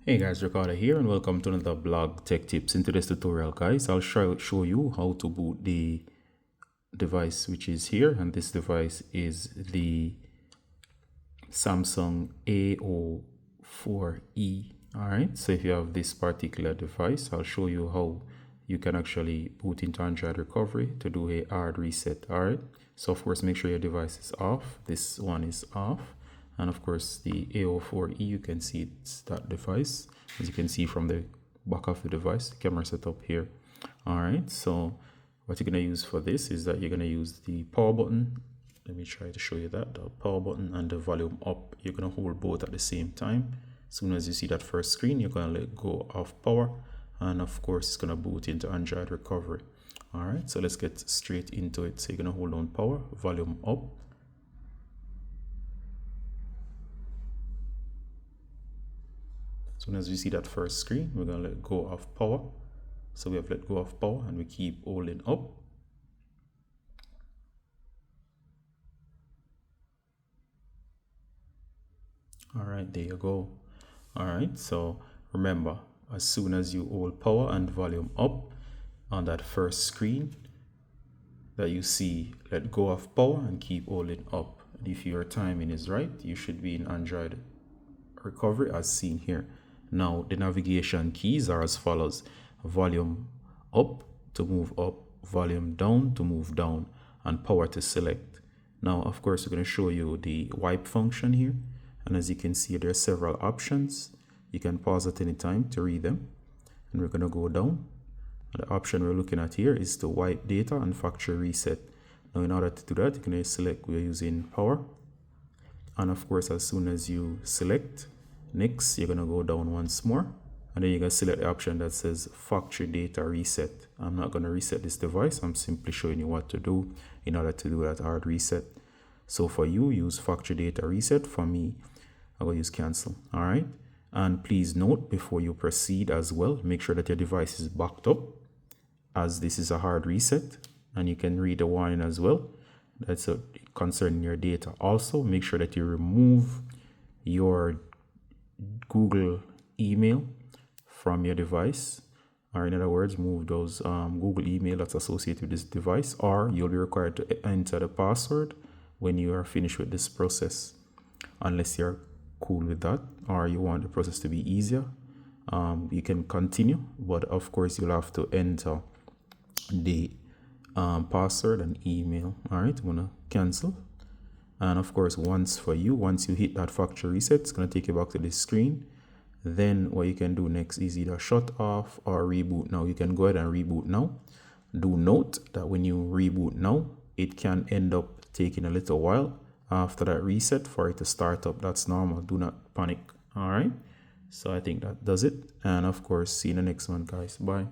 Hey guys, Ricardo here and welcome to another blog tech tips. In today's tutorial guys, I'll show you how to boot the device which is here, and this device is the Samsung A04e. Alright, so if you have this particular device, I'll show you how you can actually boot into Android recovery to do a hard reset. Alright, so of course make sure your device is off. This one is off. And of course the A04e, you can see it's that device, as you can see from the back of the device, the camera setup here. All right, so what you're going to use for this is that you're going to use the power button. Let me try to show you that. The power button and the volume up, you're going to hold both at the same time. As soon as you see that first screen, you're going to let go of power, and of course it's going to boot into Android recovery. All right, so let's get straight into it. So you're going to hold on power, volume up. As soon as we see that first screen, we're going to let go of power. So we have let go of power and we keep holding up. All right, there you go. All right, so remember, as soon as you hold power and volume up on that first screen that you see, let go of power and keep holding up. And if your timing is right, you should be in Android recovery as seen here. Now the navigation keys are as follows: volume up to move up, volume down to move down, and power to select. Now of course we're going to show you the wipe function here, and as you can see there are several options. You can pause at any time to read them, and we're going to go down. The option we're looking at here is to wipe data and factory reset. Now in order to do that, you can select we're using power, and of course as soon as you select next, you're going to go down once more, and then you're going to select the option that says factory data reset. I'm not going to reset this device. I'm simply showing you what to do in order to do that hard reset. So for you, use factory data reset. For me, I will use cancel. All right. And please note before you proceed as well, make sure that your device is backed up, as this is a hard reset, and you can read the warning as well. That's concerning your data. Also, make sure that you remove your Google email from your device, or in other words, move those Google email that's associated with this device, or you'll be required to enter the password when you are finished with this process, unless you're cool with that or you want the process to be easier. You can continue, but of course you'll have to enter the password and email. All right, I'm gonna cancel. And of course, once you hit that factory reset, it's going to take you back to this screen. Then what you can do next is either shut off or reboot now. You can go ahead and reboot now. Do note that when you reboot now, it can end up taking a little while after that reset for it to start up. That's normal. Do not panic. All right. So I think that does it. And of course, see you in the next one, guys. Bye.